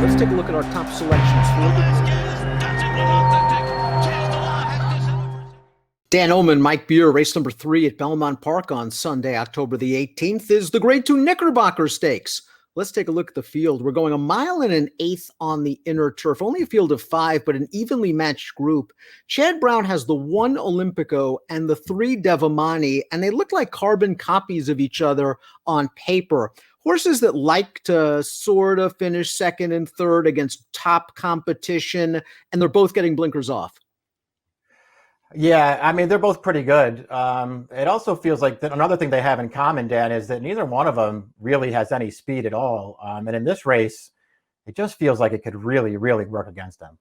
let's take a look at our top selections for Dan Illman, Mike Beer, race number 3 at Belmont Park on Sunday, October the 18th, is the Grade 2 Knickerbocker Stakes. Let's take a look at the field. We're going 1 1/8 on the inner turf. Only a field of 5, but an evenly matched group. Chad Brown has the 1 Olympico and the 3 Devamani, and they look like carbon copies of each other on paper. Horses that like to sort of finish second and third against top competition, and they're both getting blinkers off. Yeah, I mean, they're both pretty good. It also feels like that another thing they have in common, Dan, is that neither one of them really has any speed at all. And in this race, it just feels like it could really, really work against them.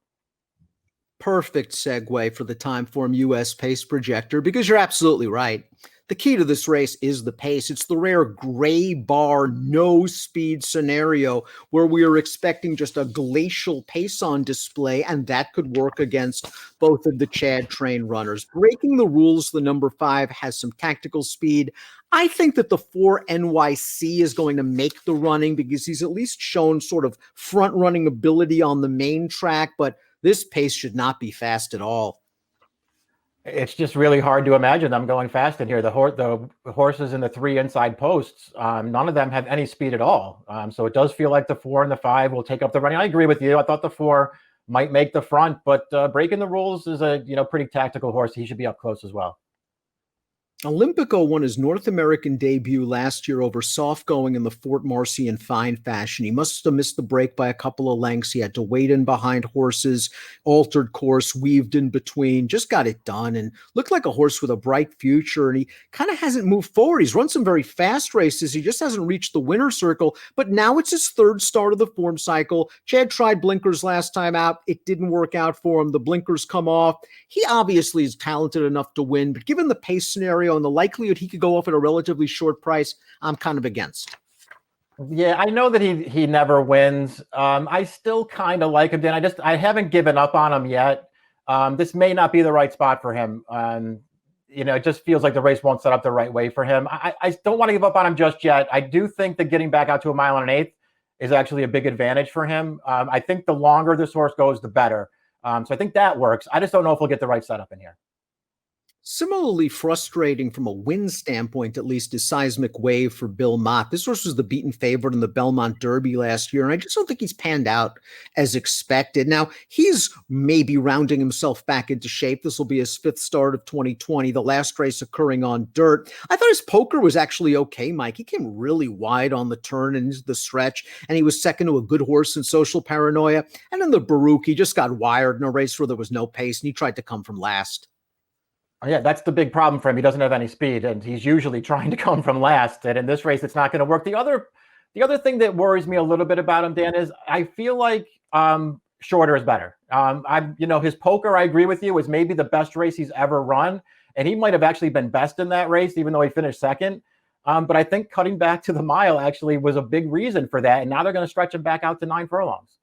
Perfect segue for the Timeform US pace projector, because you're absolutely right. The key to this race is the pace. It's the rare gray bar, no speed scenario where we are expecting just a glacial pace on display, and that could work against both of the Chad train runners. Breaking the rules, the number 5 has some tactical speed. I think that the 4 NYC is going to make the running because he's at least shown sort of front running ability on the main track, but this pace should not be fast at all. It's just really hard to imagine them going fast in here. The horses in the 3 inside posts, none of them have any speed at all. So it does feel like the 4 and the 5 will take up the running. I agree with you. I thought the 4 might make the front, but breaking the rules is a pretty tactical horse. He should be up close as well. Olympico won his North American debut last year over soft going in the Fort Marcy in fine fashion. He must have missed the break by a couple of lengths. He had to wait in behind horses, altered course, weaved in between, just got it done and looked like a horse with a bright future. And he kind of hasn't moved forward. He's run some very fast races. He just hasn't reached the winner's circle, but now it's his 3rd start of the form cycle. Chad tried blinkers last time out. It didn't work out for him. The blinkers come off. He obviously is talented enough to win, but given the pace scenario and the likelihood he could go off at a relatively short price, I'm kind of against. Yeah, I know that he never wins. I still kind of like him, Dan. I haven't given up on him yet. This may not be the right spot for him. It just feels like the race won't set up the right way for him. I don't want to give up on him just yet. I do think that getting back out to 1 1/8 is actually a big advantage for him. I think the longer this horse goes, the better. So I think that works. I just don't know if we'll get the right setup in here. Similarly frustrating from a win standpoint, at least, is Seismic Wave for Bill Mott. This horse was the beaten favorite in the Belmont Derby last year, and I just don't think he's panned out as expected. Now, he's maybe rounding himself back into shape. This will be his 5th start of 2020, the last race occurring on dirt. I thought his poker was actually okay, Mike. He came really wide on the turn and into the stretch, and he was second to a good horse in Social Paranoia. And in the Baruch, he just got wired in a race where there was no pace, and he tried to come from last. Yeah, that's the big problem for him. He doesn't have any speed, and he's usually trying to come from last. And in this race, it's not going to work. The other thing that worries me a little bit about him, Dan, is I feel like shorter is better. His poker, I agree with you, was maybe the best race he's ever run, and he might have actually been best in that race, even though he finished second. But I think cutting back to the mile actually was a big reason for that, and now they're going to stretch him back out to 9 furlongs.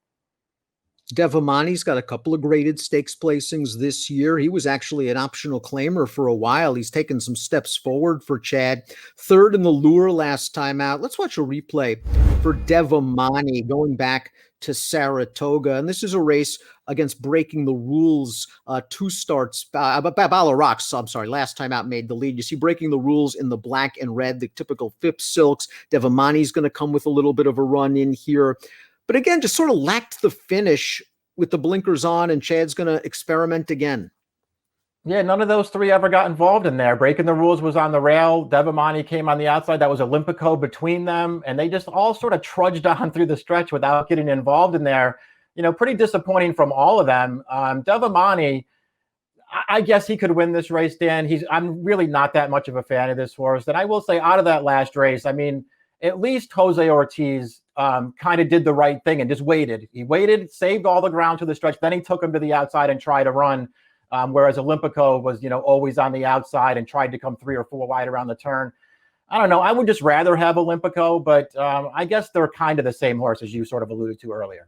Devamani's got a couple of graded stakes placings this year. He was actually an optional claimer for a while. He's taken some steps forward for Chad. 3rd in the Lure last time out. Let's watch a replay for Devamani going back to Saratoga. And this is a race against Breaking the Rules, 2 starts. Bala Rocks, I'm sorry, last time out made the lead. You see Breaking the Rules in the black and red, the typical Phipps silks. Devamani's going to come with a little bit of a run in here. But again, just sort of lacked the finish with the blinkers on, and Chad's going to experiment again. Yeah, none of those 3 ever got involved in there. Breaking the Rules was on the rail. Devamani came on the outside. That was Olympico between them. And they just all sort of trudged on through the stretch without getting involved in there. Pretty disappointing from all of them. Devamani, I guess he could win this race, Dan. I'm really not that much of a fan of this horse. And I will say, out of that last race, I mean, at least Jose Ortiz kind of did the right thing and just waited. He waited, saved all the ground to the stretch. Then he took him to the outside and tried to run. Whereas Olympico was, always on the outside and tried to come 3 or 4 wide around the turn. I don't know. I would just rather have Olympico, but I guess they're kind of the same horse as you sort of alluded to earlier.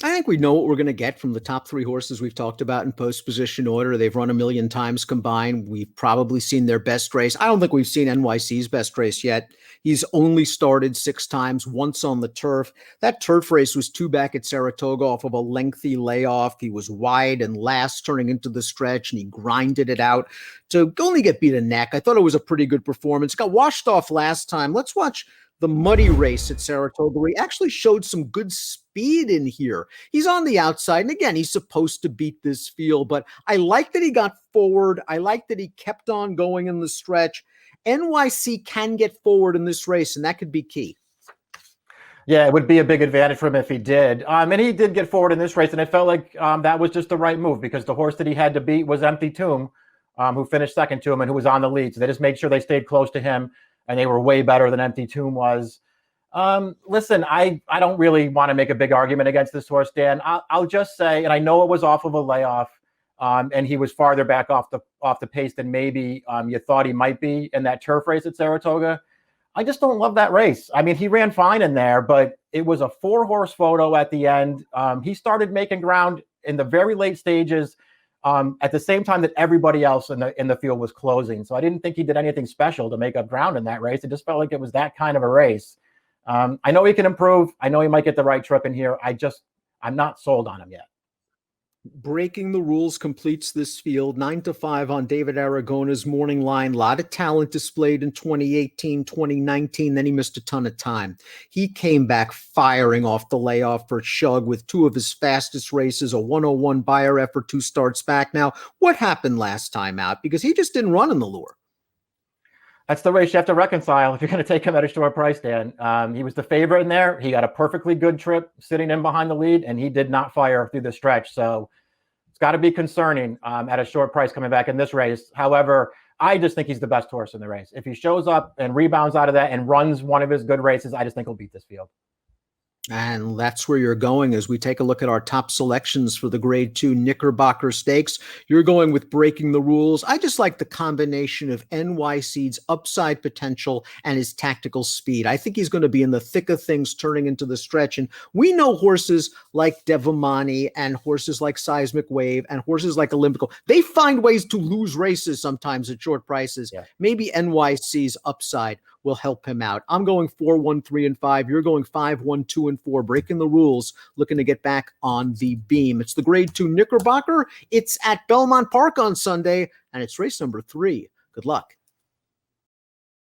I think we know what we're going to get from the top three horses we've talked about in post position order. They've run a million times combined. We've probably seen their best race. I don't think we've seen NYC's best race yet. He's only started 6 times, once on the turf. That turf race was 2 back at Saratoga off of a lengthy layoff. He was wide and last turning into the stretch, and he grinded it out to only get beat a neck. I thought it was a pretty good performance. Got washed off last time. Let's watch the muddy race at Saratoga, where he actually showed some good speed in here. He's on the outside, and again, he's supposed to beat this field, but I like that he got forward. I like that he kept on going in the stretch. NYC can get forward in this race, and that could be key. Yeah, it would be a big advantage for him if he did. And he did get forward in this race, and it felt like that was just the right move because the horse that he had to beat was Empty Tomb, who finished second to him and who was on the lead. So they just made sure they stayed close to him, and they were way better than Empty Tomb was. Listen, I don't really want to make a big argument against this horse, Dan. I'll just say, and I know it was off of a layoff, and he was farther back off the pace than maybe you thought he might be in that turf race at Saratoga. I just don't love that race. I mean, he ran fine in there, but it was a 4-horse photo at the end. He started making ground in the very late stages at the same time that everybody else in the field was closing. So I didn't think he did anything special to make up ground in that race. It just felt like it was that kind of a race. I know he can improve. I know he might get the right trip in here. I'm not sold on him yet. Breaking the Rules completes this field 9-5 on David Aragona's morning line. A lot of talent displayed in 2018, 2019. Then he missed a ton of time. He came back firing off the layoff for Shug with 2 of his fastest races, a 101 Beyer effort 2 starts back. Now, what happened last time out? Because he just didn't run in the lure. That's the race you have to reconcile if you're going to take him at a short price, Dan. He was the favorite in there. He got a perfectly good trip sitting in behind the lead, and he did not fire through the stretch. So it's got to be concerning at a short price coming back in this race. However, I just think he's the best horse in the race. If he shows up and rebounds out of that and runs one of his good races, I just think he'll beat this field. And that's where you're going as we take a look at our top selections for the Grade 2 Knickerbocker Stakes. You're going with Breaking the Rules. I just like the combination of NYC's upside potential and his tactical speed. I think he's going to be in the thick of things turning into the stretch. And we know horses like Devamani and horses like Seismic Wave and horses like Olympico, they find ways to lose races sometimes at short prices. Yeah. Maybe NYC's upside will help him out. I'm going 4, 1, 3, and 5. You're going 5, 1, 2, and 4. Breaking the Rules, looking to get back on the beam. It's the Grade 2 Knickerbocker. It's at Belmont Park on Sunday, and it's race number 3. Good luck.